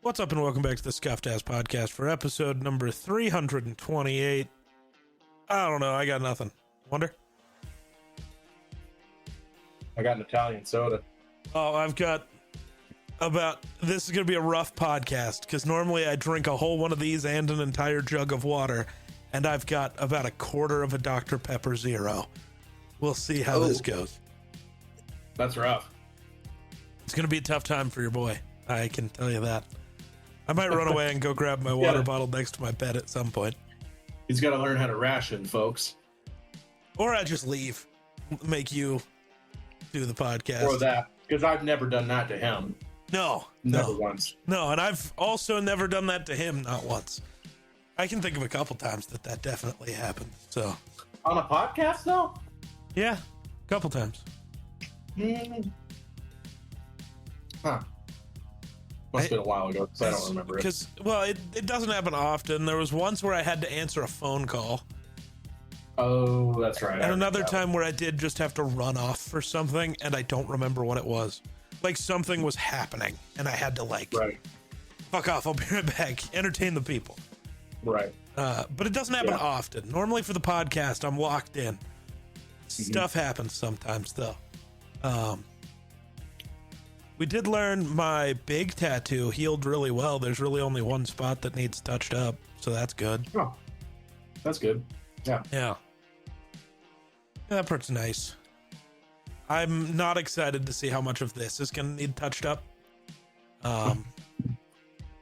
What's up and welcome back to the Scuffed Ass Podcast for episode number 328. I don't know, I got nothing. Wonder? I got an Italian soda. Oh, I've got this is going to be a rough podcast because normally I drink a whole one of these and an entire jug of water, and I've got about a quarter of a Dr. Pepper Zero. We'll see how this goes. That's rough. It's going to be a tough time for your boy. I can tell you that. I might run away and go grab my water bottle next to my bed at some point. He's got to learn how to ration, folks. Or I just leave, make you do the podcast. Or that, because I've never done that to him. No. Never once. No, and I've also never done that to him, not once. I can think of a couple times that definitely happened. So On a podcast, though? yeah, a couple times. Huh. Must have been a while ago, because I don't remember it. Because, well, it doesn't happen often. There was once where I had to answer a phone call. Oh, that's right. And another time where I did just have to run off for something, and I don't remember what it was. Like, something was happening, and I had to, Right. fuck off, I'll be right back. Entertain the people. Right. But it doesn't happen often. Normally for the podcast, I'm locked in. Stuff happens sometimes, though. We did learn my big tattoo healed really well. There's really only one spot that needs touched up, so that's good. Oh, that's good. Yeah. Yeah, that part's nice. I'm not excited to see how much of this is going to need touched up.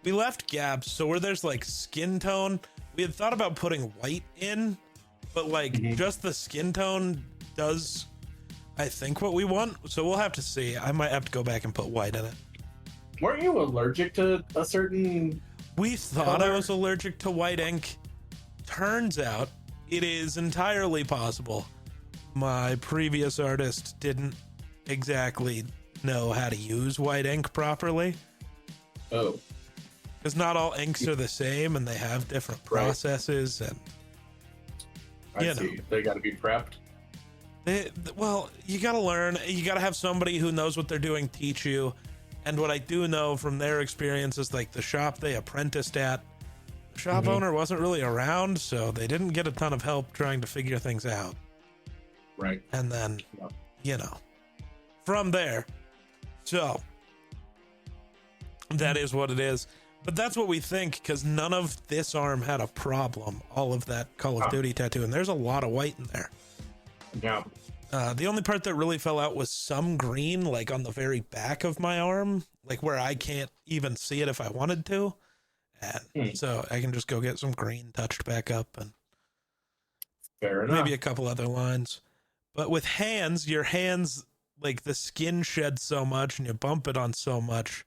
We left gaps, so where there's like skin tone, we had thought about putting white in, but just the skin tone does, I think, what we want. So we'll have to see. I might have to go back and put white in it. Weren't you allergic to a certain... We thought color? I was allergic to white ink. Turns out it is entirely possible my previous artist didn't exactly know how to use white ink properly. Oh. Because not all inks are the same and they have different processes. And I see. They got to be prepped. Well, you got to learn. You got to have somebody who knows what they're doing teach you. And what I do know from their experience is like the shop they apprenticed at, the shop owner wasn't really around, so they didn't get a ton of help trying to figure things out. Right. And then, from there. So that is what it is. But that's what we think, because none of this arm had a problem. All of that Call of Duty tattoo, and there's a lot of white in there. Yeah. The only part that really fell out was some green, like on the very back of my arm, like where I can't even see it if I wanted to. And so I can just go get some green touched back up and Fair enough. maybe a couple other lines. But with hands, your hands, like the skin sheds so much and you bump it on so much.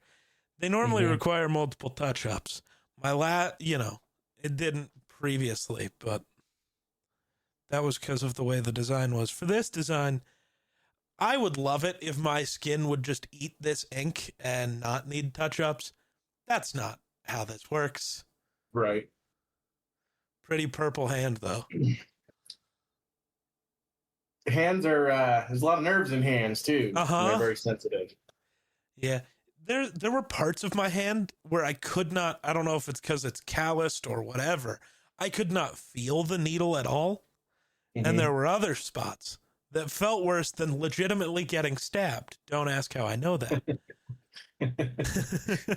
They normally require multiple touch-ups. It didn't previously, but that was because of the way the design was. For this design, I would love it if my skin would just eat this ink and not need touch-ups. That's not how this works. Right. Pretty purple hand, though. Hands are, there's a lot of nerves in hands, too. They're very sensitive. Yeah. There were parts of my hand where I could not, I don't know if it's because it's calloused or whatever, I could not feel the needle at all. And there were other spots that felt worse than legitimately getting stabbed. Don't ask how I know that.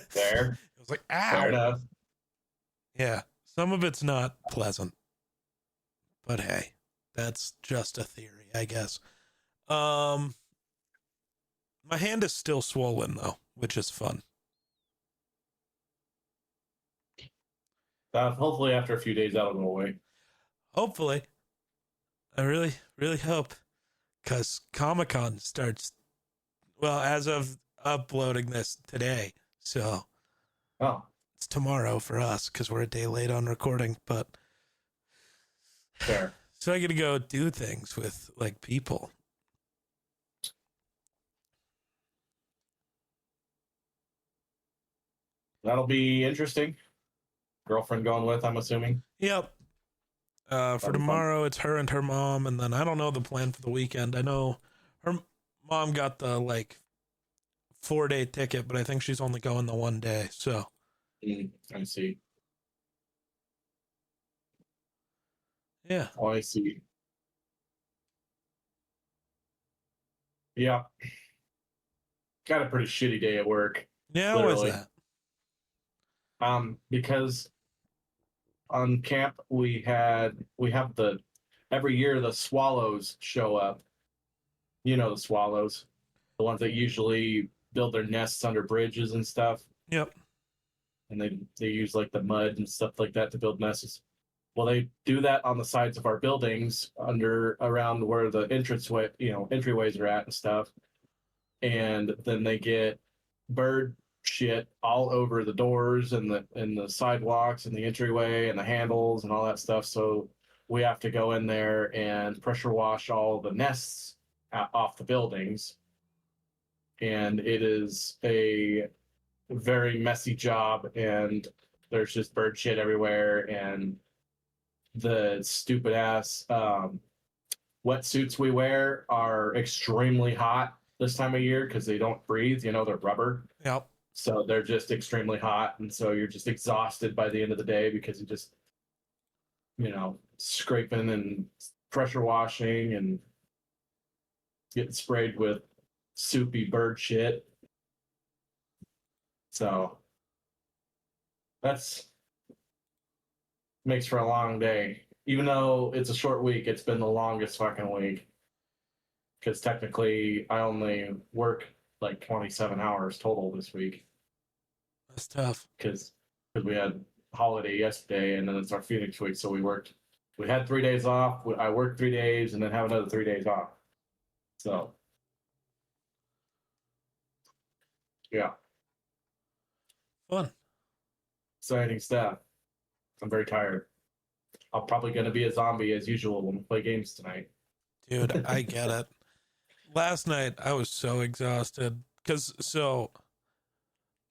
Fair. It was like, ow. Fair enough. Yeah, some of it's not pleasant. But hey, that's just a theory, I guess. My hand is still swollen, though, which is fun. Hopefully after a few days that'll go away. Hopefully. I really, really hope. Because Comic-Con starts, well, as of uploading this today. So it's tomorrow for us because we're a day late on recording. But fair. So I get to go do things with, like, people. That'll be interesting. Girlfriend going with, I'm assuming. Yep. For tomorrow, it's her and her mom, and then I don't know the plan for the weekend. I know her mom got the 4-day ticket, but I think she's only going the one day. So I see. Yeah. Oh, I see. Yeah. Got a pretty shitty day at work. Yeah, why is Literally. that? Because on camp we have every year the swallows show up. You know the swallows, the ones that usually build their nests under bridges and stuff. Yep. And they use like the mud and stuff like that to build nests. Well, they do that on the sides of our buildings around where the entryways are at and stuff. And then they get bird shit all over the doors and the sidewalks and the entryway and the handles and all that stuff. So we have to go in there and pressure wash all the nests off the buildings. And it is a very messy job, and there's just bird shit everywhere, and the stupid ass wetsuits we wear are extremely hot this time of year because they don't breathe. They're rubber. Yep. So they're just extremely hot, and so you're just exhausted by the end of the day because you just, scraping and pressure washing and getting sprayed with soupy bird shit. So that's makes for a long day. Even though it's a short week, it's been the longest fucking week. Because technically, I only work like 27 hours total this week. That's tough. Because we had holiday yesterday, and then it's our Phoenix week, so we had 3 days off. I worked 3 days, and then have another 3 days off. So, yeah. Fun. Exciting stuff. I'm very tired. I'm probably going to be a zombie as usual when we play games tonight. Dude, I get it. Last night, I was so exhausted. You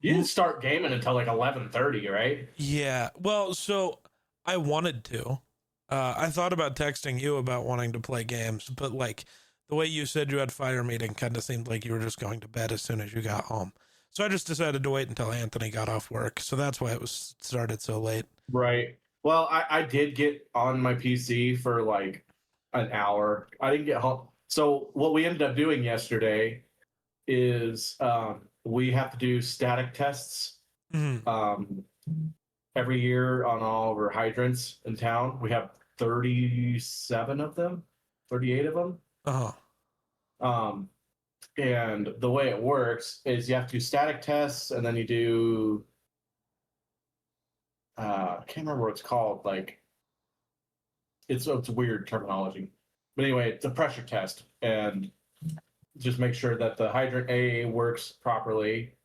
didn't start gaming until like 11:30, right? Yeah. Well, so I wanted to. I thought about texting you about wanting to play games, but like the way you said you had fire meeting kind of seemed like you were just going to bed as soon as you got home. So I just decided to wait until Anthony got off work. So that's why it was started so late. Right. Well, I did get on my PC for like an hour. I didn't get home. So what we ended up doing yesterday is we have to do static tests every year on all of our hydrants in town. We have 37 of them, 38 of them. Uh-huh. And the way it works is you have to do static tests, and then you do I can't remember what it's called. Like it's weird terminology, but anyway, it's a pressure test, and just make sure that the hydrant A works properly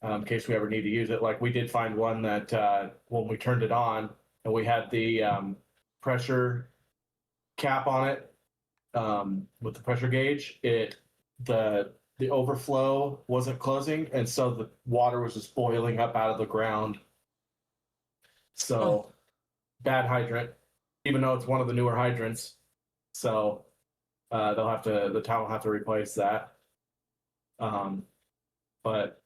in case we ever need to use it. Like we did find one that when we turned it on and we had the pressure cap on it with the pressure gauge, the overflow wasn't closing, and so the water was just boiling up out of the ground. So bad hydrant, even though it's one of the newer hydrants. So the town will have to replace that. But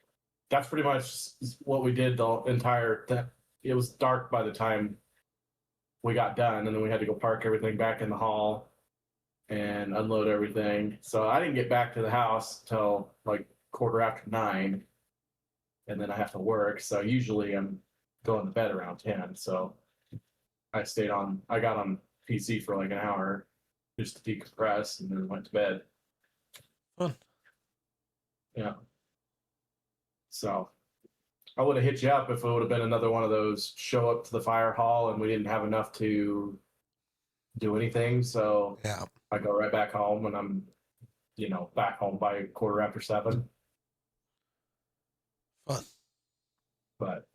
that's pretty much what we did the entire it was dark by the time we got done, and then we had to go park everything back in the hall and unload everything. So I didn't get back to the house till like 9:15, and then I have to work. So usually I'm going to bed around 10. So I got on PC for like an hour just to decompress, and then went to bed. Fun. Yeah. So I would have hit you up if it would have been another one of those show up to the fire hall and we didn't have enough to do anything. So yeah, I go right back home, and I'm, back home by 7:15. Fun. But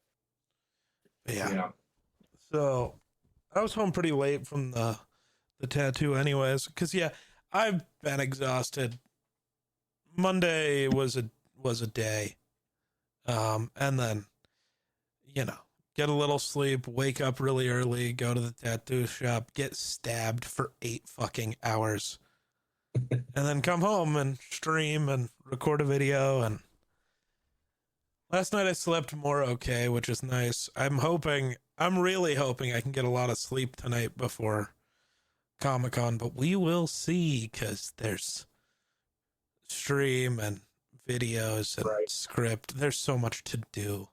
yeah. So I was home pretty late from the tattoo anyways, because I've been exhausted. Monday was a day. And then, get a little sleep, wake up really early, go to the tattoo shop, get stabbed for 8 fucking hours, and then come home and stream and record a video. And Last night I slept more okay, which is nice. I'm really hoping I can get a lot of sleep tonight before Comic-Con, but we will see because there's stream and videos and Right. script. There's so much to do.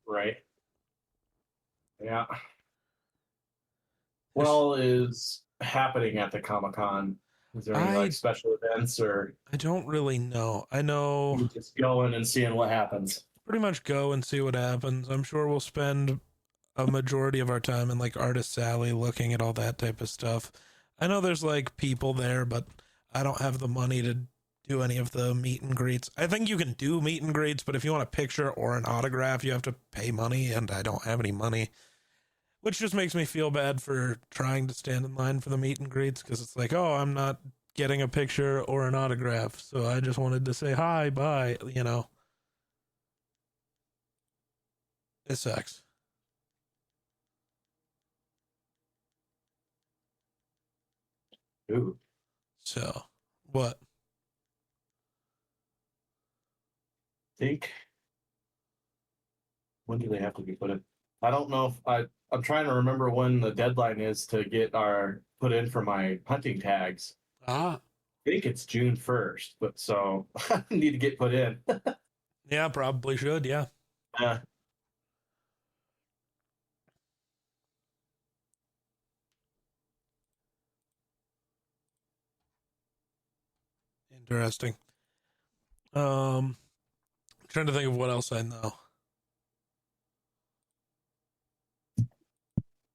Right. Yeah. What all is happening at the Comic-Con? Is there any like special events, or I don't really know. I know you just going and seeing what happens? pretty much go and see what happens. I'm sure we'll spend a majority of our time in like Artist Alley looking at all that type of stuff. I know there's like people there, but I don't have the money to do any of the meet and greets. I think you can do meet and greets, but if you want a picture or an autograph, you have to pay money, and I don't have any money, which just makes me feel bad for trying to stand in line for the meet and greets because it's like, oh, I'm not getting a picture or an autograph, so I just wanted to say hi, bye, you know. It sucks. Ooh. So, what? Think when do they have to be put in? I don't know if I'm trying to remember when the deadline is to get our put in for my hunting tags. Ah, I think it's June 1st, but so I need to get put in. yeah, probably should, yeah. Uh, Interesting. Trying to think of what else I know.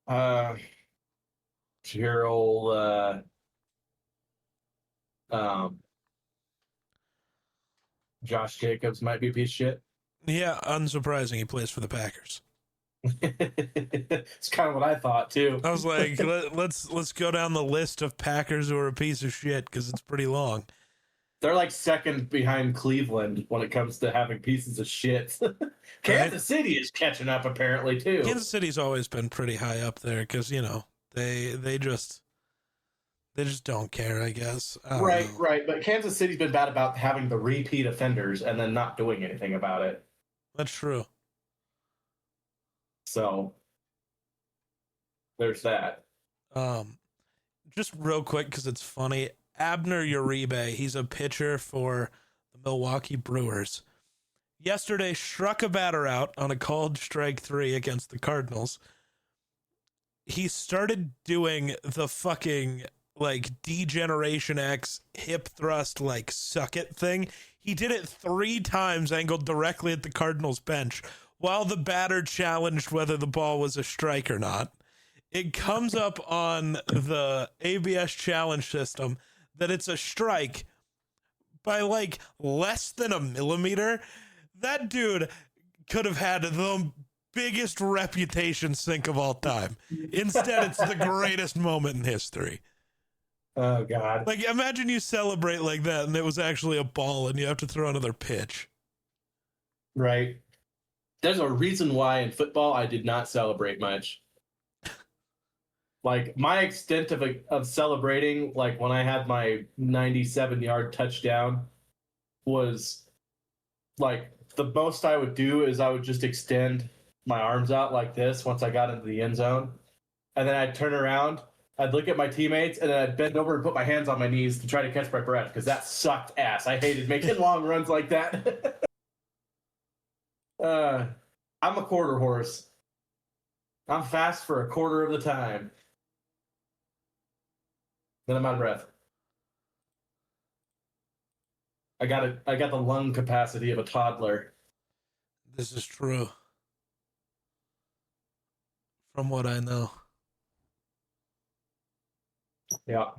uh, your old um, Josh Jacobs might be a piece of shit. Yeah, unsurprising. He plays for the Packers. It's kind of what I thought too. I was like, let's go down the list of Packers who are a piece of shit because it's pretty long. They're like second behind Cleveland when it comes to having pieces of shit. Kansas City is catching up apparently too. Kansas City's always been pretty high up there because you know they just don't care, I guess. Right. But Kansas City's been bad about having the repeat offenders and then not doing anything about it. That's true. So there's that. Just real quick because it's funny. Abner Uribe, he's a pitcher for the Milwaukee Brewers. Yesterday, struck a batter out on a called strike 3 against the Cardinals. He started doing the fucking like Degeneration X hip thrust like suck it thing. He did it 3 times angled directly at the Cardinals bench while the batter challenged whether the ball was a strike or not. It comes up on the ABS challenge system that it's a strike by like less than a millimeter. That dude could have had the biggest reputation sink of all time. Instead, it's the greatest moment in history. Oh, God. Like, imagine you celebrate like that and it was actually a ball and you have to throw another pitch. Right. There's a reason why in football I did not celebrate much. Like, my extent of celebrating, like when I had my 97-yard touchdown, was like the most I would do is I would just extend my arms out like this once I got into the end zone. And then I'd turn around, I'd look at my teammates, and then I'd bend over and put my hands on my knees to try to catch my breath because that sucked ass. I hated making long runs like that. I'm a quarter horse. I'm fast for a quarter of the time. Then I'm out of breath. I got the lung capacity of a toddler. This is true. From what I know. Yeah.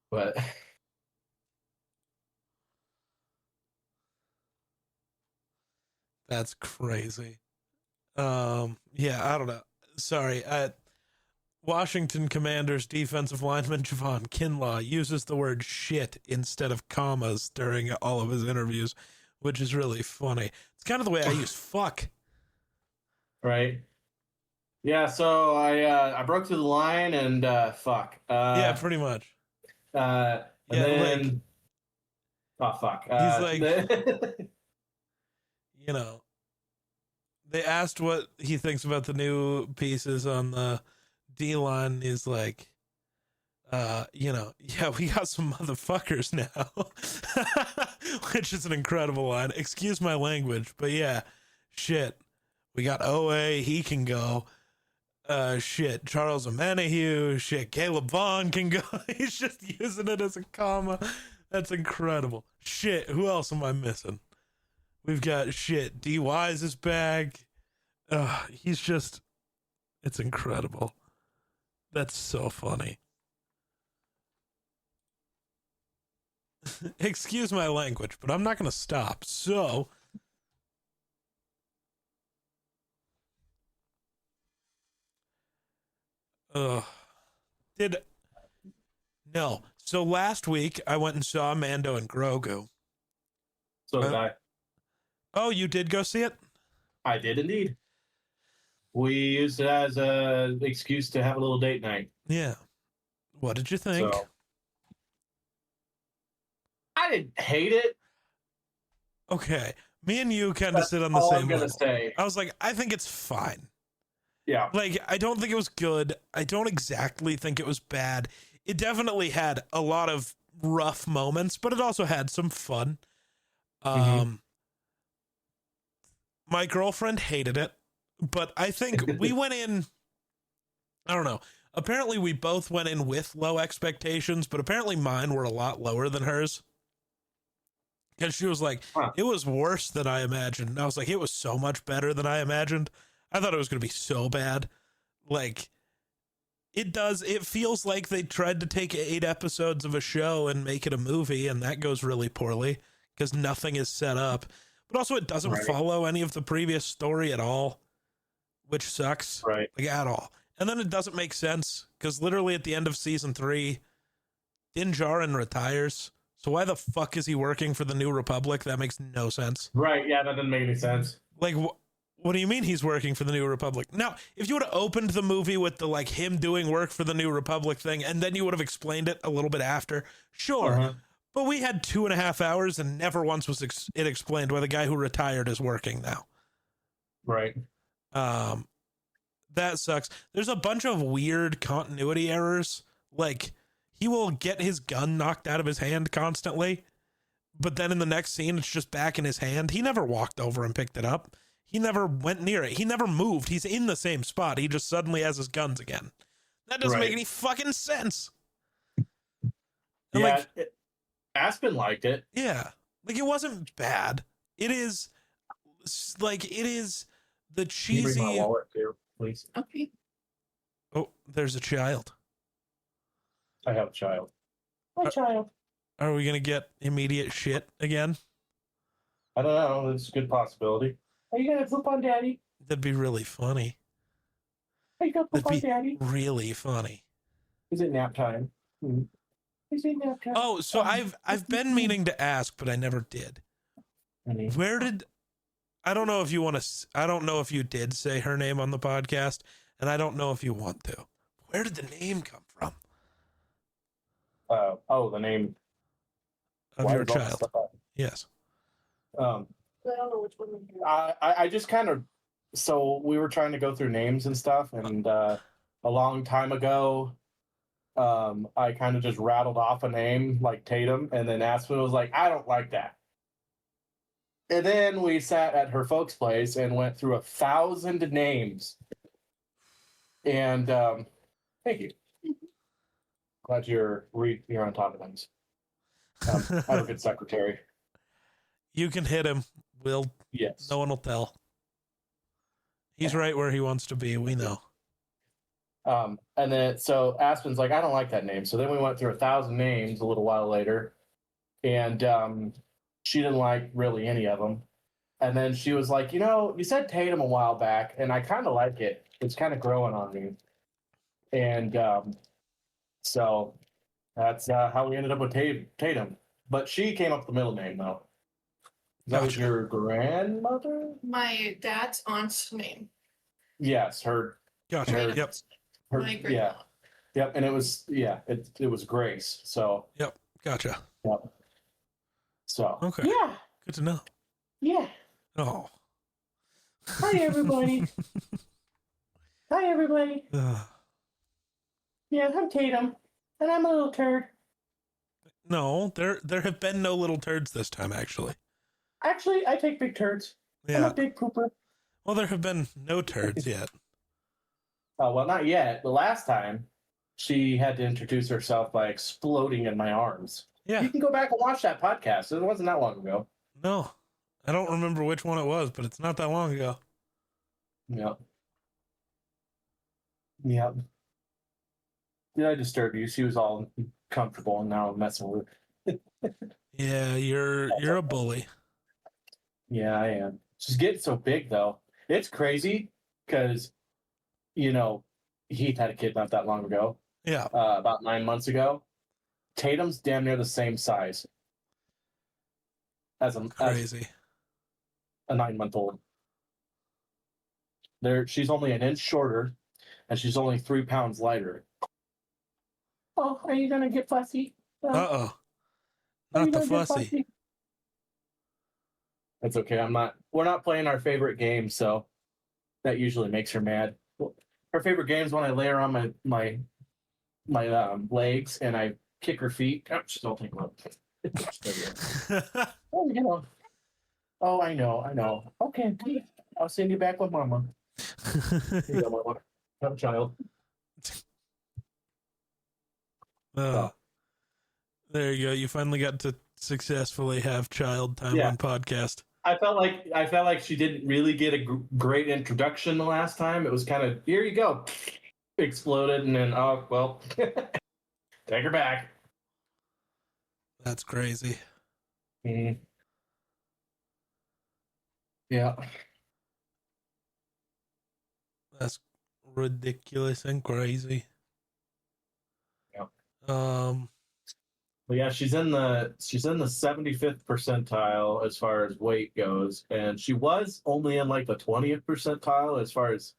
But that's crazy. Yeah, I don't know. Sorry. Washington Commanders defensive lineman Javon Kinlaw uses the word shit instead of commas during all of his interviews, which is really funny. It's kind of the way I use fuck. Right. Yeah, so I broke through the line and fuck. Yeah, pretty much. And then Oh fuck. He's like, you know, they asked what he thinks about the new pieces on the D line. He's like, you know, yeah, we got some motherfuckers now, which is an incredible line. Excuse my language, but yeah, shit. We got OA, he can go. Shit, Charles Omenihu, shit, Caleb Vaughn can go. He's just using it as a comma. That's incredible. Shit, who else am I missing? We've got shit, D Wise is back. He's just, it's incredible. That's so funny. Excuse my language, but I'm not going to stop. So, no. So last week I went and saw Mando and Grogu. So did I. Oh, you did go see it? I did indeed. We used it as an excuse to have a little date night. Yeah. What did you think? So, I didn't hate it. Okay. Me and you kind of sit on the all same I'm gonna level. say. I was like, I think it's fine. Yeah. Like, I don't think it was good. I don't exactly think it was bad. It definitely had a lot of rough moments, but it also had some fun. My girlfriend hated it, but I think we went in, I don't know. Apparently we both went in with low expectations, but apparently mine were a lot lower than hers. Because she was like, It was worse than I imagined. And I was like, it was so much better than I imagined. I thought it was going to be so bad. Like, it feels like they tried to take 8 episodes of a show and make it a movie, and that goes really poorly because nothing is set up. But also it doesn't follow any of the previous story at all, which sucks. Right. Like, at all. And then it doesn't make sense because literally at the end of season 3, Din Djarin retires. So why the fuck is he working for the New Republic? That makes no sense. Right. Yeah, that didn't make any sense. Like, what do you mean he's working for the New Republic? Now, if you would have opened the movie with the, like, him doing work for the New Republic thing, and then you would have explained it a little bit after, sure. Uh-huh. But we had 2.5 hours, and never once was it explained why the guy who retired is working now. Right. That sucks. There's a bunch of weird continuity errors. Like, he will get his gun knocked out of his hand constantly, but then in the next scene, it's just back in his hand. He never walked over and picked it up. He never went near it. He never moved. He's in the same spot. He just suddenly has his guns again. That doesn't make any fucking sense. And yeah, Aspen liked it. Yeah. Like, it wasn't bad. It is, like, it is the cheesy... Can you bring my wallet here, please? Okay. Oh, there's a child. I have a child. My child. Are we going to get immediate shit again? I don't know. It's a good possibility. Are you going to poop on Daddy? That'd be really funny. Are you going to poop on Daddy? Really funny. Is it nap time? Is it nap time? Oh, so I've been meaning to ask, but I never did. Where did... I don't know if you want to... I don't know if you did say her name on the podcast, and I don't know if you want to. Where did the name come from? The name of your child. Yes. I don't know which one. I just kind of, so we were trying to go through names and stuff, and a long time ago, I kind of just rattled off a name like Tatum, and then Aspen was like, I don't like that. And then we sat at her folks' place and went through 1,000 names. And thank you. Glad you're on top of things. I have a good secretary. You can hit him. Yes. No one will tell. He's right where he wants to be. We know. And then so Aspen's like, I don't like that name. So then we went through 1,000 names a little while later, and she didn't like really any of them. And then she was like, you said Tatum a while back, and I kind of like it. It's kind of growing on me. And so that's how we ended up with Tatum. But she came up with the middle name, though. That was your grandmother? My dad's aunt's name. Yes, her. Gotcha. Yep. My grandma. Yeah. Yep. And it was it was Grace. So. Yep. Gotcha. Yep. So Okay. yeah, Good to know. yeah. Oh. Hi everybody. Hi everybody. Yeah, I'm Tatum, and I'm a little turd. No, there have been no little turds this time, actually. Actually, I take big turds. I'm Yeah. a big pooper. Well, there have been no turds yet. Oh well, not yet. The last time, she had to introduce herself by exploding in my arms. Yeah. You can go back and watch that podcast. It wasn't that long ago. No. I don't remember which one it was, but it's not that long ago. Yep. Yep. Did I disturb you? She was all comfortable, and now I'm messing with her. Yeah, you're a bully. Yeah, I am. She's getting so big, though. It's crazy because, Heath had a kid not that long ago, Yeah. about 9 months ago. Tatum's damn near the same size as Crazy. a 9-month-old. She's only an inch shorter, and she's only 3 pounds lighter. Oh, are you gonna get fussy? Uh-oh. Not the fussy. That's okay. We're not playing our favorite game, so that usually makes her mad. Her favorite game is when I lay her on my legs and I kick her feet. Oh, she's all tangled up. Oh, Oh, I know. Okay, I'll send you back with Mama. Here you go, Mama. Have a child. There you go. You finally got to successfully have child time on podcast. I felt like she didn't really get a great introduction the last time. It was kind of, here you go, exploded, and then take her back. That's crazy. Mm. Yeah. That's ridiculous and crazy. Yeah. But yeah, she's in the 75th percentile as far as weight goes, and she was only in like the 20th percentile as far as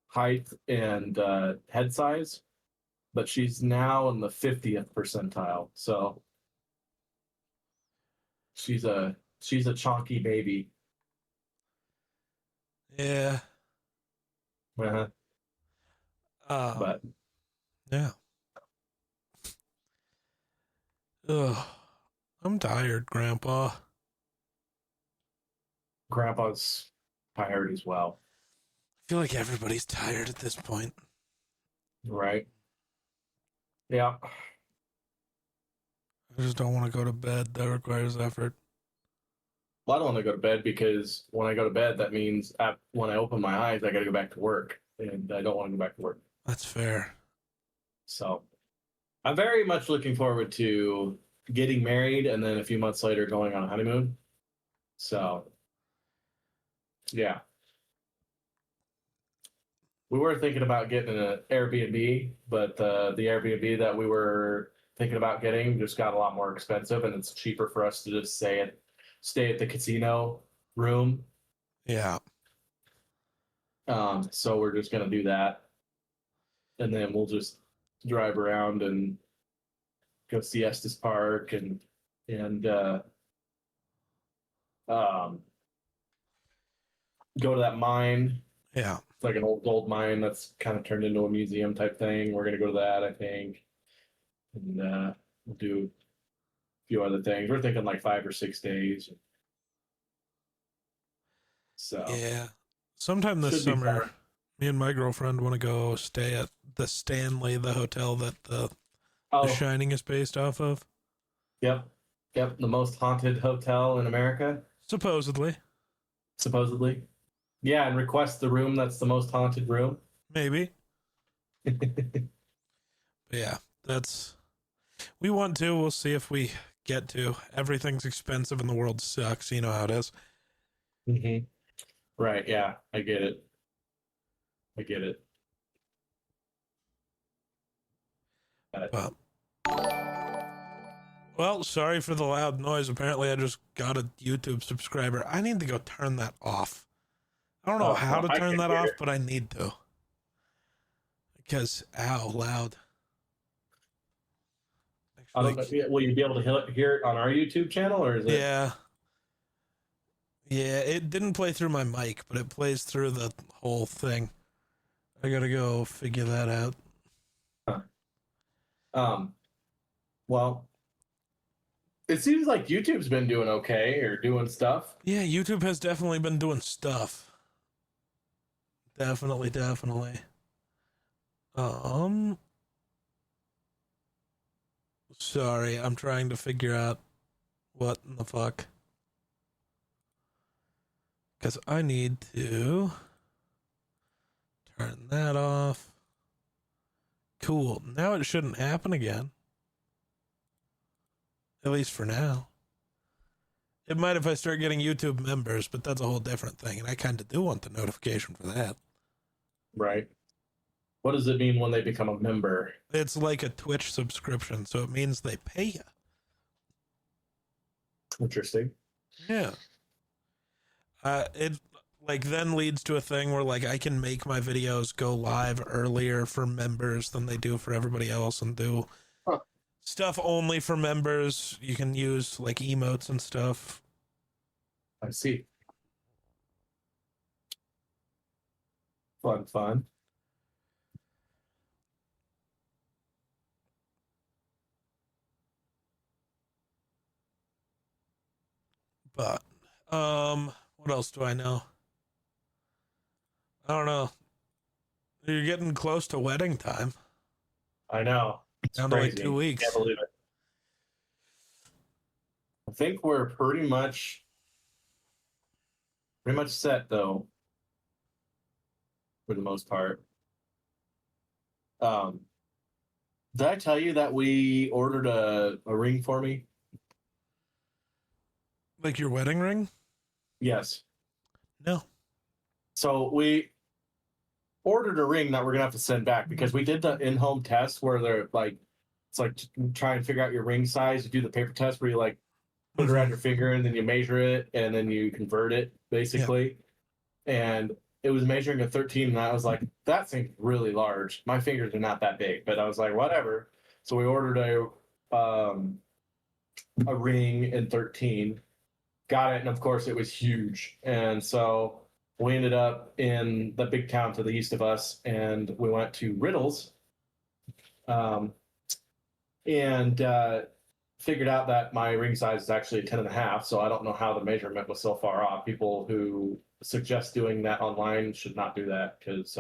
height and head size, but she's now in the 50th percentile. So she's a chonky baby. Yeah. Uh-huh. But yeah. Ugh. I'm tired, Grandpa. Grandpa's tired as well. I feel like everybody's tired at this point. Right. Yeah. I just don't want to go to bed. That requires effort. Well, I don't want to go to bed because when I go to bed, that means when I open my eyes, I got to go back to work, and I don't want to go back to work. That's fair. So I'm very much looking forward to getting married and then a few months later going on a honeymoon. So, yeah. We were thinking about getting an Airbnb, but the Airbnb that we were thinking about getting just got a lot more expensive, and it's cheaper for us to just stay at the casino room. Yeah. So we're just gonna do that, and then we'll just drive around and go see Estes Park and go to that mine. Yeah. It's like an old gold mine that's kind of turned into a museum type thing. We're gonna go to that, I think, and we'll do a few other things. We're thinking like 5 or 6 days. So yeah. Sometime this summer, me and my girlfriend want to go stay at the Stanley, the hotel that the Shining is based off of. Yep. The most haunted hotel in America. Supposedly. Yeah, and request the room that's the most haunted room. Maybe. Yeah, we want to. We'll see if we get to. Everything's expensive and the world sucks. You know how it is. Mm-hmm. Right, yeah, I get it. Well, sorry for the loud noise. Apparently, I just got a YouTube subscriber. I need to go turn that off. I don't know how to turn that off, but I need to. Because, ow, loud. I don't know, will you be able to hear it on our YouTube channel, or is it? Yeah. Yeah, it didn't play through my mic, but it plays through the whole thing. I gotta go figure that out. Well, it seems like YouTube's been doing okay or doing stuff. Yeah, YouTube has definitely been doing stuff. Definitely. Sorry, I'm trying to figure out what in the fuck. Because I need to turn that off. Cool. Now it shouldn't happen again. At least for now. It might if I start getting YouTube members, but that's a whole different thing. And I kind of do want the notification for that. Right. What does it mean when they become a member? It's like a Twitch subscription, so it means they pay you. Interesting. Yeah. It like then leads to a thing where like I can make my videos go live earlier for members than they do for everybody else, and do stuff only for members. You can use like emotes and stuff. I see. Fun. But what else do I know? I don't know. You're getting close to wedding time. I know. It's Down to like crazy. 2 weeks. Can't believe it. I think we're pretty much set though, for the most part. Did I tell you that we ordered a ring for me? Like your wedding ring? Yes. No. So we ordered a ring that we're gonna have to send back because we did the in-home test where they're like, it's like try and figure out your ring size. You do the paper test where you like put it around your finger and then you measure it and then you convert it basically. And it was measuring a 13 and I was like, that seems really large. My fingers are not that big, but I was like, whatever. So we ordered a ring in 13, got it, and of course it was huge. And so we ended up in the big town to the east of us, and we went to Riddles, and figured out that my ring size is actually a 10 and a half. So I don't know how the measurement was so far off. People who suggest doing that online should not do that because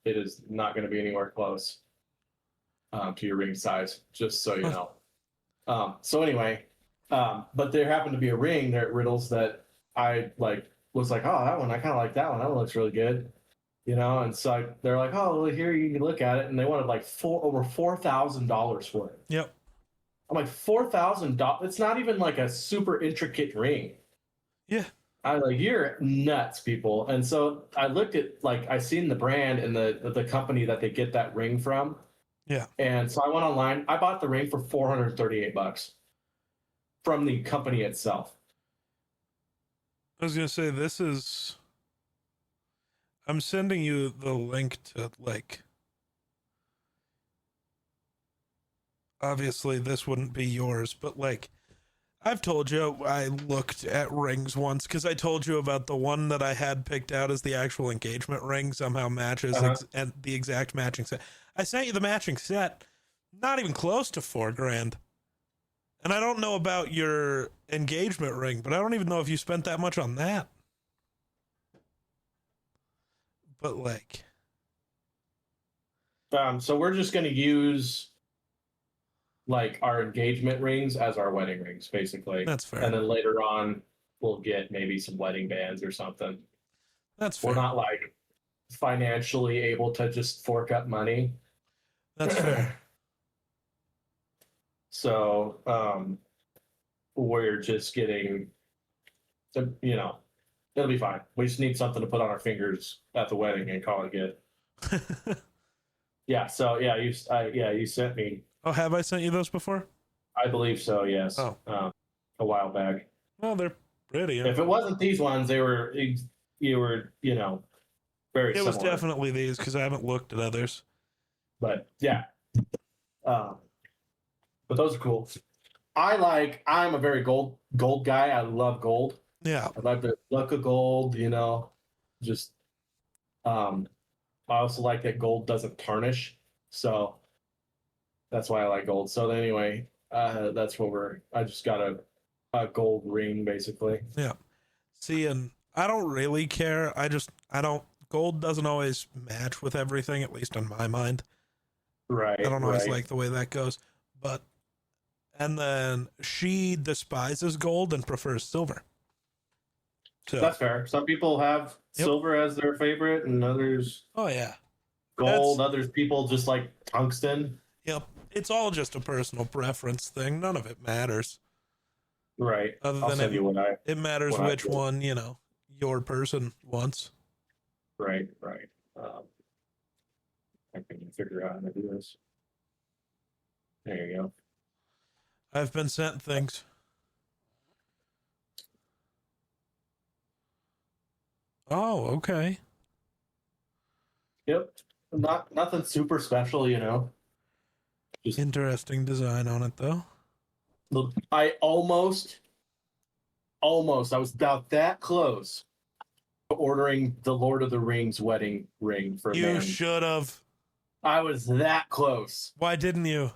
it is not going to be anywhere close to your ring size, just so you know. So anyway, but there happened to be a ring there at Riddles that I like was like, oh, that one, I kind of like that one. That one looks really good, you know? And so they're like, oh, well, here you can look at it. And they wanted like over $4,000 for it. Yep. I'm like, $4,000? It's not even like a super intricate ring. Yeah. I like, you're nuts, people. And so I looked at, like, I seen the brand and the company that they get that ring from. Yeah. And so I went online. I bought the ring for $438 from the company itself. I was going to say, I'm sending you the link to, like, obviously this wouldn't be yours, but, like, I've told you I looked at rings once because I told you about the one that I had picked out as the actual engagement ring somehow matches and the exact matching set. I sent you the matching set, not even close to $4,000. And I don't know about your engagement ring, but I don't even know if you spent that much on that. But like, so we're just going to use like our engagement rings as our wedding rings, basically. That's fair. And then later on, we'll get maybe some wedding bands or something. That's fair. We're not like financially able to just fork up money. That's fair. So we're just getting, you know, it'll be fine. We just need something to put on our fingers at the wedding and call it good. Yeah. So yeah, you sent me. Oh, have I sent you those before? I believe so. Yes. Oh. A while back. Well, they're pretty. If it wasn't these ones, you were, you know, very. It similar. was definitely these because I haven't looked at others. But yeah. But those are cool. I'm a very gold guy. I love gold. Yeah. I love the look of gold, you know. Just I also like that gold doesn't tarnish. So that's why I like gold. So anyway, that's what I just got a gold ring basically. Yeah. See, and I don't really care. Gold doesn't always match with everything, at least in my mind. Right. I don't always like the way that goes. And then she despises gold and prefers silver. So That's fair. Some people have silver as their favorite and others oh yeah. gold, others people just like tungsten. Yep. It's all just a personal preference thing. None of it matters. Right. Other I'll than send you what I it matters what I which do. one, your person wants. Right. I can figure out how to do this. There you go. I've been sent things. Oh, okay. Yep. Nothing super special, you know. Just Interesting design on it, though. look, I was about that close to ordering the Lord of the Rings wedding ring for You man. should have. I was that close. Why didn't you?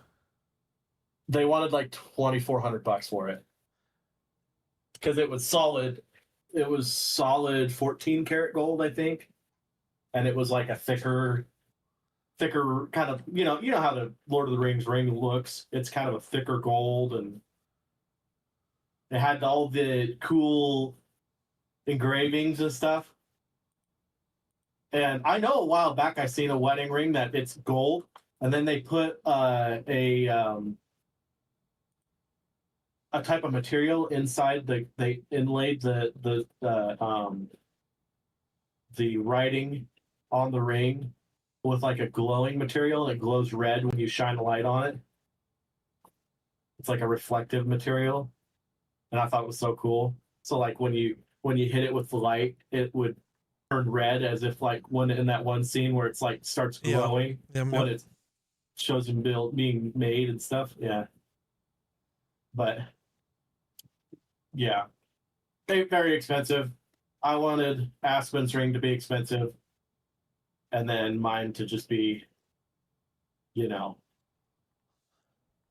They wanted like $2,400 for it because it was solid. It was solid 14 karat gold, I think, and it was like a thicker kind of you know how the Lord of the Rings ring looks. It's kind of a thicker gold, and it had all the cool engravings and stuff. And I know a while back I seen a wedding ring that it's gold, and then they put a type of material inside they inlaid the writing on the ring with like a glowing material. It glows red when you shine a light on it. It's like a reflective material, and I thought it was so cool. So like when you hit it with the light, it would turn red, as if like when in that one scene where it's like starts glowing when it shows him being made and stuff. Yeah, but yeah, very expensive. I wanted Aspen's ring to be expensive, and then mine to just be,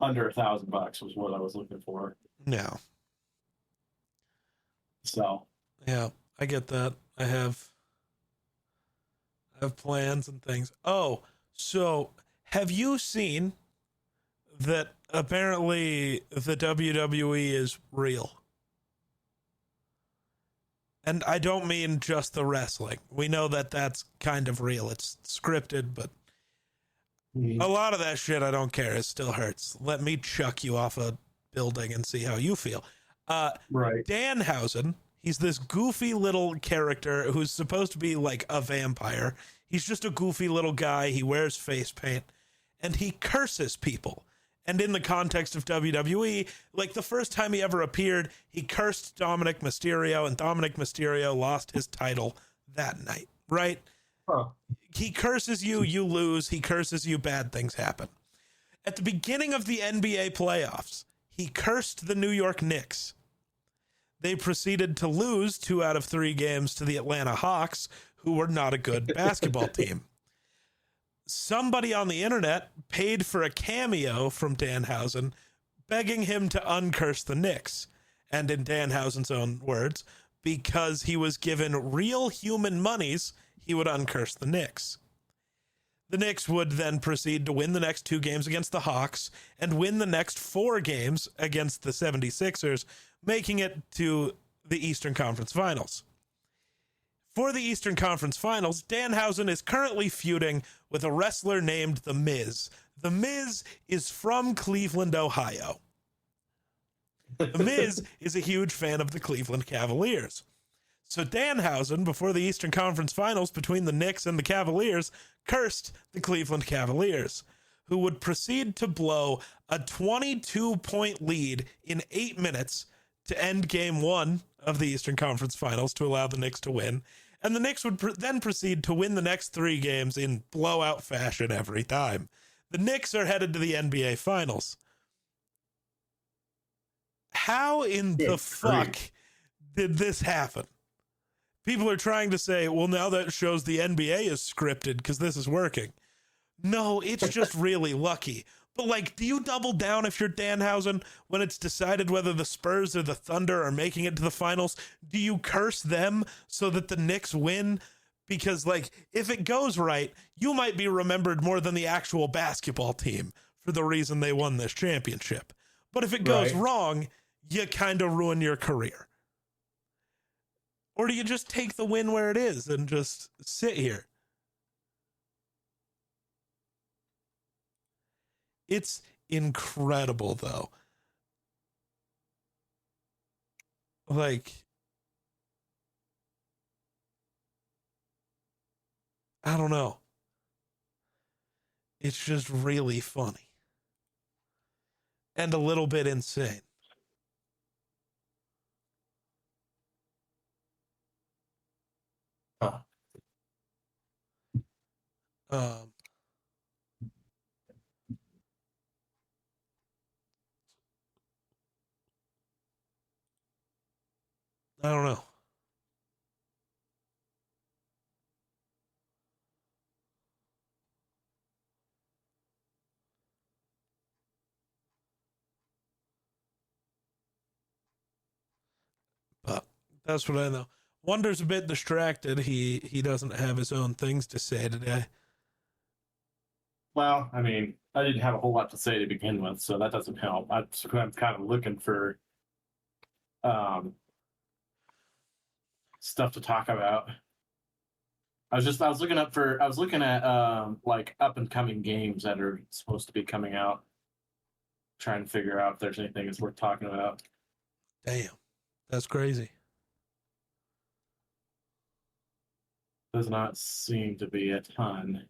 under $1,000 was what I was looking for. Yeah. So yeah, I get that. I have plans and things. Oh, so have you seen that apparently the WWE is real? And I don't mean just the wrestling. We know that that's kind of real. It's scripted, but a lot of that shit I don't care. It still hurts. Let me chuck you off a building and see how you feel. Right. Danhausen, he's this goofy little character who's supposed to be like a vampire. He's just a goofy little guy. He wears face paint, and he curses people. And in the context of WWE, like the first time he ever appeared, he cursed Dominic Mysterio, and Dominic Mysterio lost his title that night, right? Huh. He curses you, you lose. He curses you, bad things happen. At the beginning of the NBA playoffs, he cursed the New York Knicks. They proceeded to lose 2 out of 3 games to the Atlanta Hawks, who were not a good basketball team. Somebody on the internet paid for a cameo from Danhausen, begging him to uncurse the Knicks. And in Danhausen's own words, because he was given real human monies, he would uncurse the Knicks. The Knicks would then proceed to win the next 2 games against the Hawks and win the next 4 games against the 76ers, making it to the Eastern Conference Finals. For the Eastern Conference Finals, Danhausen is currently feuding with a wrestler named The Miz. The Miz is from Cleveland, Ohio. The Miz is a huge fan of the Cleveland Cavaliers. So Danhausen, before the Eastern Conference Finals between the Knicks and the Cavaliers, cursed the Cleveland Cavaliers, who would proceed to blow a 22-point lead in 8 minutes to end Game 1 of the Eastern Conference Finals to allow the Knicks to win. And the Knicks would then proceed to win the next 3 games in blowout fashion every time. The Knicks are headed to the NBA Finals. how in the fuck did this happen? People are trying to say, well, now that shows the NBA is scripted because this is working. No, it's just really lucky. But, like, do you double down if you're Danhausen when it's decided whether the Spurs or the Thunder are making it to the finals? Do you curse them so that the Knicks win? Because, like, if it goes right, you might be remembered more than the actual basketball team for the reason they won this championship. But if it goes wrong, you kind of ruin your career. Or do you just take the win where it is and just sit here? It's incredible, though. Like, I don't know. It's just really funny. And a little bit insane. Huh. I don't know. But that's what I know. Wonder's a bit distracted. He doesn't have his own things to say today. Well, I mean, I didn't have a whole lot to say to begin with, so that doesn't help. I'm kind of looking for stuff to talk about. I was looking at like up and coming games that are supposed to be coming out, trying to figure out if there's anything that's worth talking about. Damn, that's crazy. Does not seem to be a ton.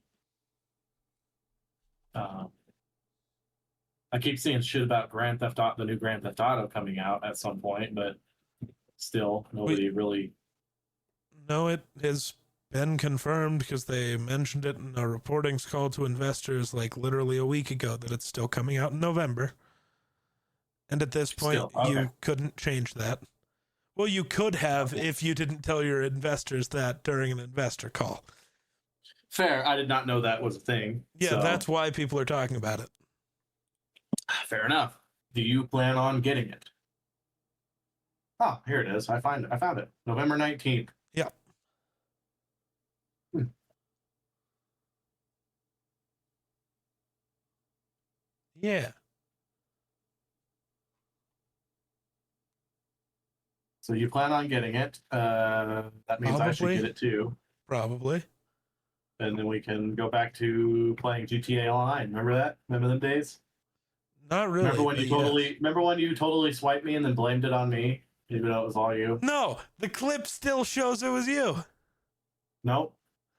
I keep seeing shit about Grand Theft Auto, the new Grand Theft Auto coming out at some point, but still nobody really. No, it has been confirmed because they mentioned it in a reportings call to investors like literally a week ago that it's still coming out in November. And at this point, you couldn't change that. Well, you could have if you didn't tell your investors that during an investor call. Fair. I did not know that was a thing. Yeah, so. That's why people are talking about it. Fair enough. Do you plan on getting it? Oh, here it is. I found it. November 19th. Yeah. Yeah. So you plan on getting it. That means I should get it too. Probably. And then we can go back to playing GTA Online. Remember that? Remember them days? Not really. Remember when you totally swiped me and then blamed it on me, even though it was all you? No, the clip still shows it was you. No.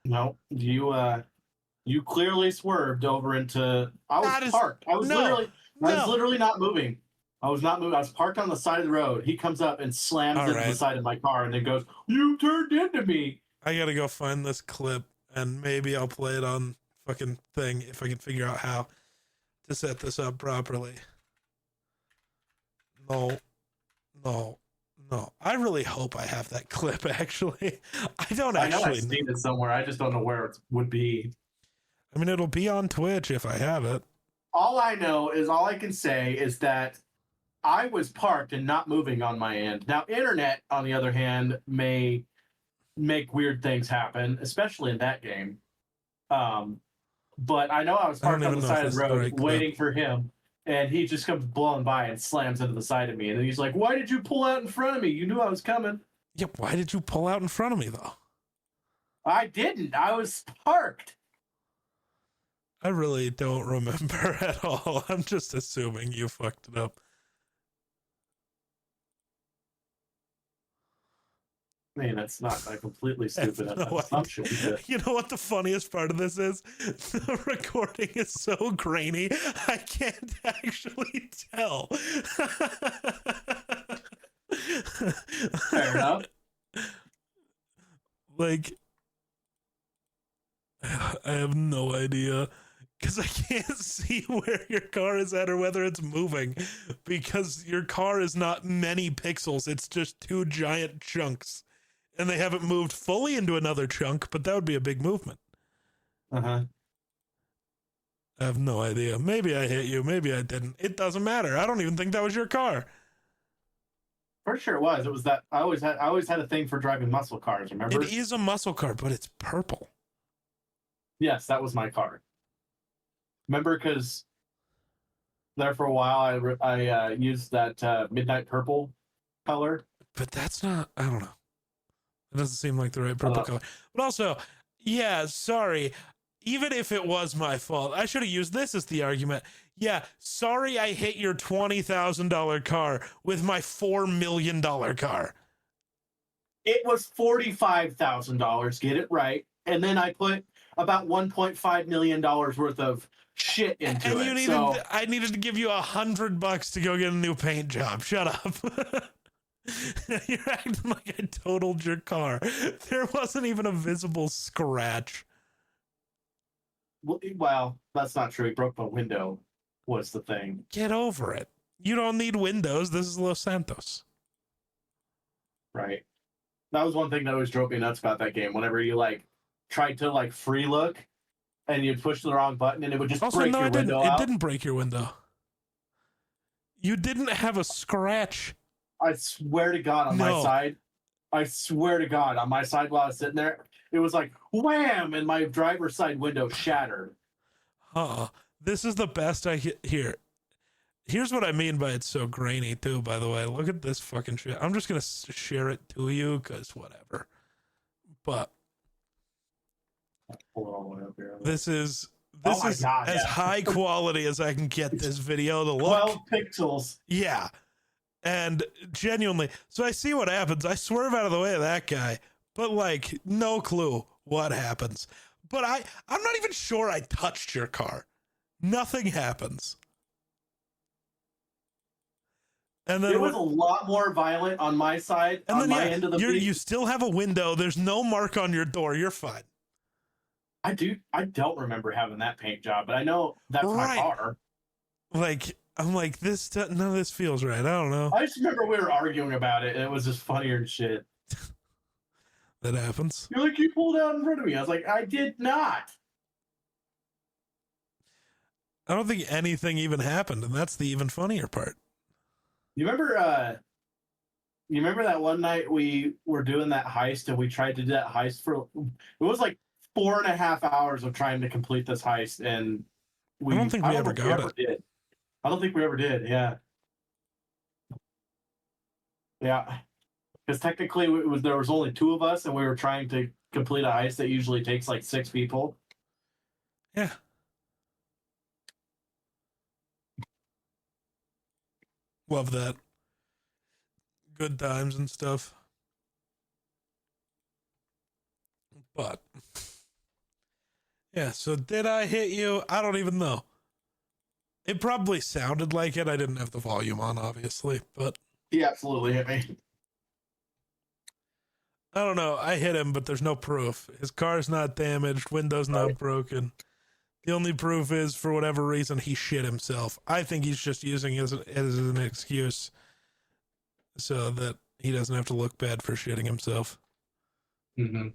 You clearly swerved over into. I was parked. I was literally not moving. I was not moving. I was parked on the side of the road. He comes up and slams into the side of my car and then goes, "You turned into me." I gotta go find this clip and maybe I'll play it on fucking thing if I can figure out how to set this up properly. No. I really hope I have that clip, actually. I know I've seen it somewhere. I just don't know where it would be. I mean, it'll be on Twitch if I have it. All I can say is that I was parked and not moving on my end. Now, internet, on the other hand, may make weird things happen, especially in that game. But I know I was parked on the side of the road waiting for him, and he just comes blowing by and slams into the side of me. And he's like, "Why did you pull out in front of me? You knew I was coming." Yeah, why did you pull out in front of me, though? I didn't. I was parked. I really don't remember at all. I'm just assuming you fucked it up. I mean, that's not a completely stupid assumption. You know what the funniest part of this is? The recording is so grainy, I can't actually tell. Fair enough. Like, I have no idea. because I can't see where your car is at or whether it's moving, because your car is not many pixels. It's just two giant chunks, and they haven't moved fully into another chunk, but that would be a big movement. Uh-huh. I have no idea. Maybe I hit you. Maybe I didn't. It doesn't matter. I don't even think that was your car. Pretty sure it was. It was that I always had a thing for driving muscle cars, remember? It is a muscle car, but it's purple. Yes, that was my car. Remember, because there for a while I used that midnight purple color. But that's not, I don't know. It doesn't seem like the right purple color. But also, yeah, sorry. Even if it was my fault, I should have used this as the argument. Yeah, sorry I hit your $20,000 car with my $4 million car. It was $45,000. Get it right. And then I put about $1.5 million worth of shit into and it. You needed, I needed to give you $100 to go get a new paint job. Shut up. You're acting like I totaled your car. There wasn't even a visible scratch. Well, that's not true. He broke my window, was the thing. Get over it. You don't need windows. This is Los Santos. Right. That was one thing that always drove me nuts about that game. Whenever you tried to free look and you push the wrong button and it would just break your window out. It didn't break your window. You didn't have a scratch. I swear to God, on my side. I swear to God, on my side while I was sitting there, it was like wham, and my driver's side window shattered. This is the best I hear. Here's what I mean by it's so grainy too, by the way. Look at this fucking shit. I'm just going to share it to you because whatever. But pull it all the way up here. This is as high quality as I can get this video to look. 12 pixels. Yeah. And genuinely, so I see what happens. I swerve out of the way of that guy, but no clue what happens. But I'm not even sure I touched your car. Nothing happens. And then it was a lot more violent on my side. And on my end of the you still have a window. There's no mark on your door. You're fine. I don't remember having that paint job, but I know that's my car. I'm like, none of this feels right. I don't know. I just remember we were arguing about it, and it was just funnier than shit. That happens. You're like, you pulled out in front of me. I was like, I did not. I don't think anything even happened, and that's the even funnier part. You remember that one night we were doing that heist, and we tried to do that heist it was 4.5 hours of trying to complete this heist, and I don't think we ever got it. I don't think we ever did. Yeah. Yeah. Because technically there was only 2 of us, and we were trying to complete a heist that usually takes 6 people. Yeah. Love that. Good times and stuff. But yeah, so did I hit you? I don't even know. It probably sounded like it. I didn't have the volume on, obviously, but he absolutely hit me. I don't know. I hit him, but there's no proof. His car's not damaged. Window's not broken. The only proof is, for whatever reason, he shit himself. I think he's just using it as an excuse so that he doesn't have to look bad for shitting himself. Mm-hmm.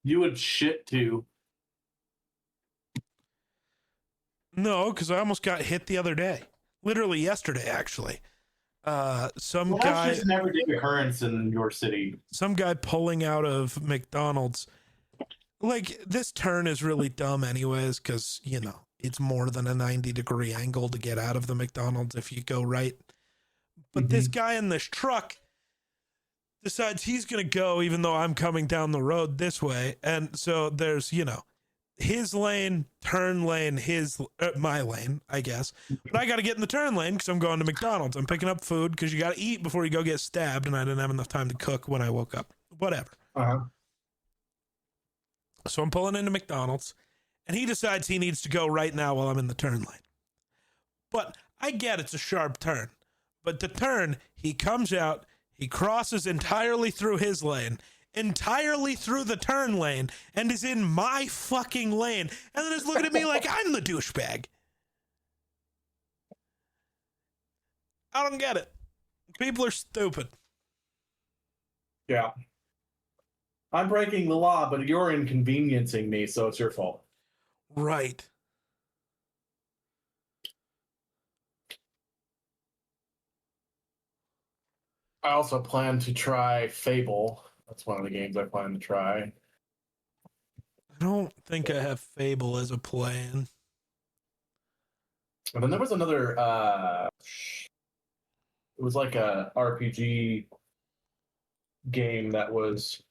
You would shit too. No, because I almost got hit the other day. Literally yesterday, actually. Some guy. That's just an everyday occurrence in your city. Some guy pulling out of McDonald's. This turn is really dumb anyways, because, it's more than a 90-degree angle to get out of the McDonald's if you go right. But this guy in this truck decides he's going to go even though I'm coming down the road this way. And so there's, his lane, turn lane, my lane, I guess. But I got to get in the turn lane because I'm going to McDonald's. I'm picking up food because you got to eat before you go get stabbed, and I didn't have enough time to cook when I woke up. Whatever. Uh-huh. So I'm pulling into McDonald's, and he decides he needs to go right now while I'm in the turn lane. But I get it's a sharp turn. But the turn, he comes out, he crosses entirely through his lane, entirely through the turn lane and is in my fucking lane and then is looking at me like I'm the douchebag. I don't get it. People are stupid. Yeah. I'm breaking the law, but you're inconveniencing me, so it's your fault. Right. I also plan to try Fable. That's one of the games I plan to try. I don't think I have Fable as a plan. And then there was another it was like a RPG game that was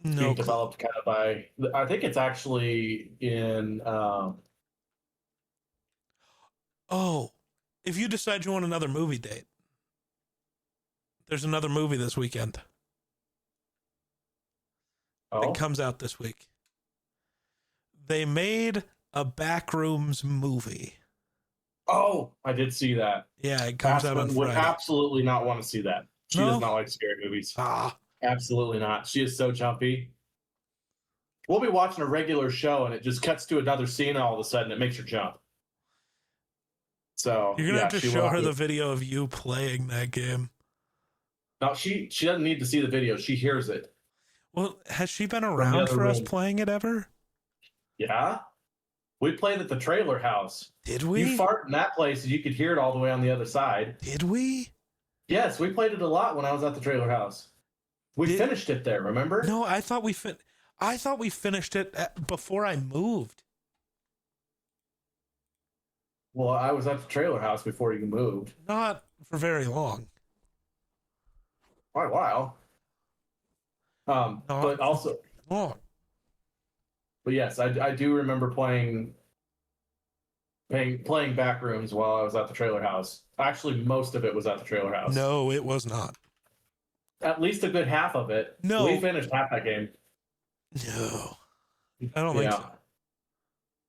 being developed kind of by, I think it's actually in oh, if you decide you want another movie date, there's another movie this weekend. Oh, It comes out this week. They made a Backrooms movie. oh, I did see that. Yeah, it comes out on Aspen would Friday. absolutely not want to see that. She No? does not like scary movies. Ah, Absolutely not. She is so jumpy. We'll be watching a regular show and it just cuts to another scene and all of a sudden it makes her jump. So you're gonna have to she show will her have the video of you playing that game. No, she doesn't need to see the video. She hears it. Well, has she been the around other for us room. playing it ever? Yeah. We played at the trailer house. Did we? You fart in that place and you could hear it all the way on the other side. Did we? Yes, we played it a lot when I was at the trailer house. We finished it there, remember? No, I thought we finished it before I moved. Well, I was at the trailer house before you moved. Not for very long. Quite a while. But also, Long. but yes, I do remember playing Backrooms while I was at the trailer house. Actually, most of it was at the trailer house. No, it was not. At least a good half of it. No. We finished half that game. No. I don't think so.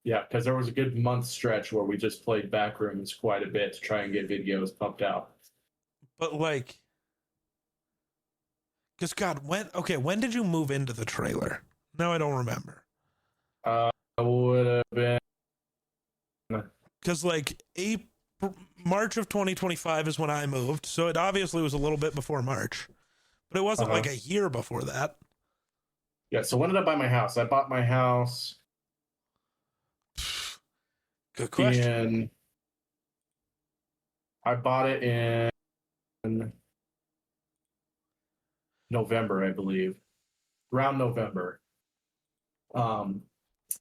Yeah, because there was a good month stretch where we just played Backrooms quite a bit to try and get videos pumped out. But like, because God, when did you move into the trailer? No, I don't remember. Would have been Because like March of 2025 is when I moved, so it obviously was a little bit before March, but it wasn't like a year before that. Yeah. So when did I buy my house? I bought my house. Good question. I bought it in November, I believe, around November.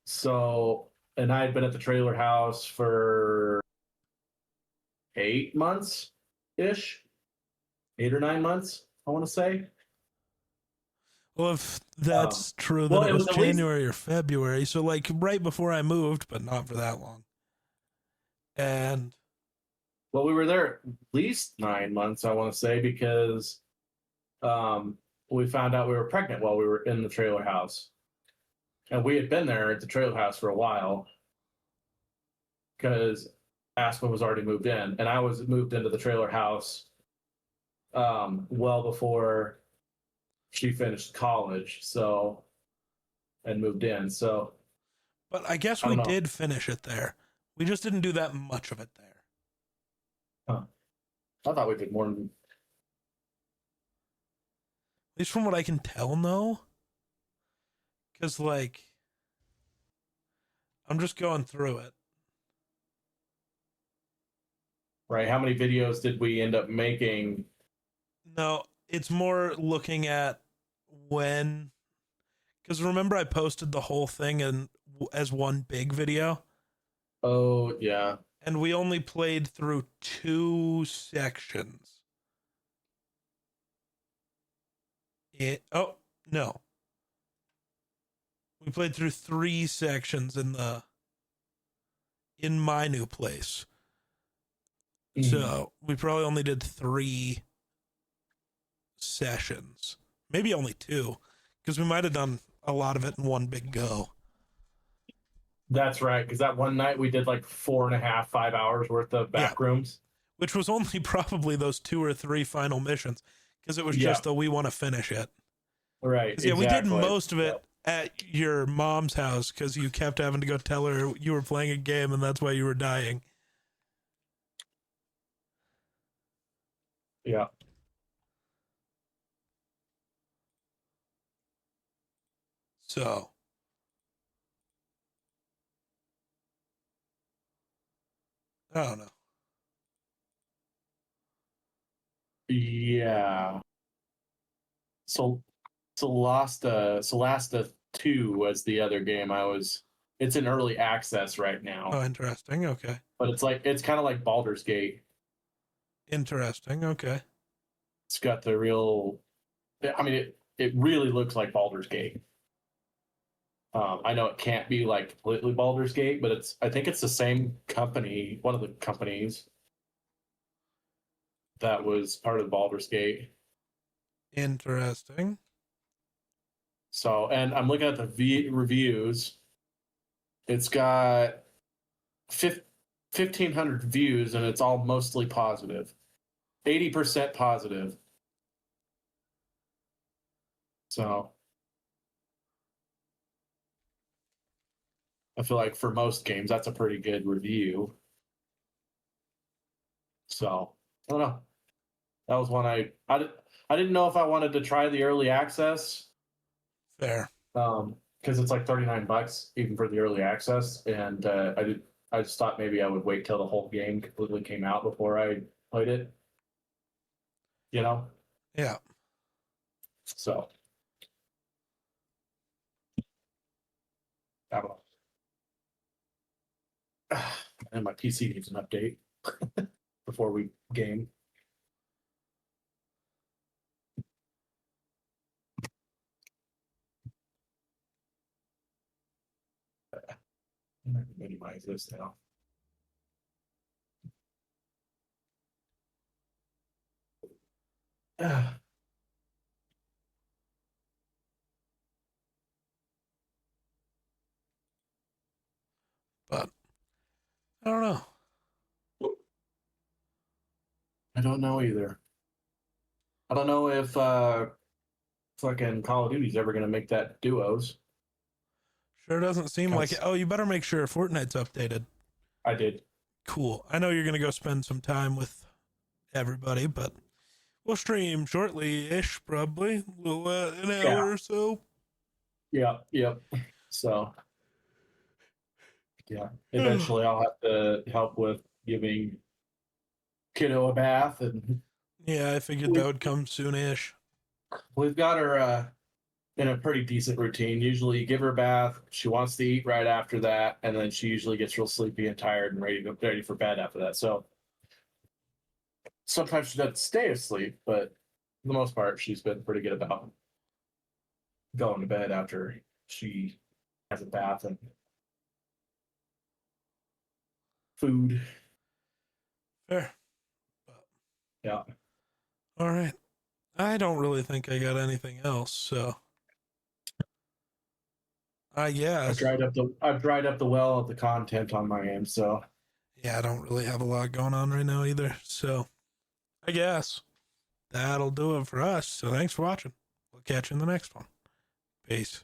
So, and I had been at the trailer house for 8 months ish, 8 or 9 months, I want to say. Well, if that's true, then well, it was at least- January or February, so like right before I moved, but not for that long. And Well, we were there at least 9 months, I want to say, because we found out we were pregnant while we were in the trailer house. And we had been there at the trailer house for a while because Aspen was already moved in. And I was moved into the trailer house well before she finished college, and moved in. So, but I guess we did finish it there. We just didn't do that much of it there. I thought we did more than. At least from what I can tell, no. Because, like, I'm just going through it. Right. How many videos did we end up making? No, it's more looking at when. Because remember, I posted the whole thing as one big video? Oh, yeah. And we only played through 2 sections. No. We played through 3 sections in my new place. So we probably only did 3 sessions. Maybe only 2. Because we might have done a lot of it in one big go. That's right, because that one night we did like 4.5, 5 hours worth of Backrooms. Which was only probably those 2 or 3 final missions. Because it was just we want to finish it. Right. 'Cause, yeah, we did exactly. most of it at your mom's house because you kept having to go tell her you were playing a game and that's why you were dying. Yeah. So, I don't know. Yeah. So Solasta 2 was the other game it's in early access right now. Oh, interesting. Okay. But it's kind of like Baldur's Gate. Interesting. Okay. It's got the real I mean it really looks like Baldur's Gate. I know it can't be like completely Baldur's Gate, but I think it's the same company, one of the companies that was part of Baldur's Gate. Interesting. So, and I'm looking at the reviews. It's got 1,500 views, and it's all mostly positive. 80% positive. So, I feel like for most games, that's a pretty good review. So, I don't know. That was one I didn't know if I wanted to try the early access. Fair. Because it's like $39 even for the early access, and I just thought maybe I would wait till the whole game completely came out before I played it. You know? Yeah. So I don't know. And my PC needs an update before we game. I'm gonna minimize this now. But I don't know. I don't know either. I don't know if fucking Call of Duty's ever gonna make that duos. Sure doesn't seem like it. Oh, you better make sure Fortnite's updated. I did. Cool. I know you're going to go spend some time with everybody, but we'll stream shortly-ish, probably. An hour or so. Yeah, yep. So, yeah. Eventually, I'll have to help with giving kiddo a bath, and Yeah, I figured that would come soon-ish. we've got her in a pretty decent routine. Usually, you give her a bath, she wants to eat right after that, and then she usually gets real sleepy and tired and ready for bed after that. So sometimes she doesn't stay asleep, but for the most part, she's been pretty good about going to bed after she has a bath and food. Fair. Yeah. All right. I don't really think I got anything else, so I guess. I've dried up the well of the content on my end, so Yeah, I don't really have a lot going on right now either. So I guess that'll do it for us. So thanks for watching. We'll catch you in the next one. Peace.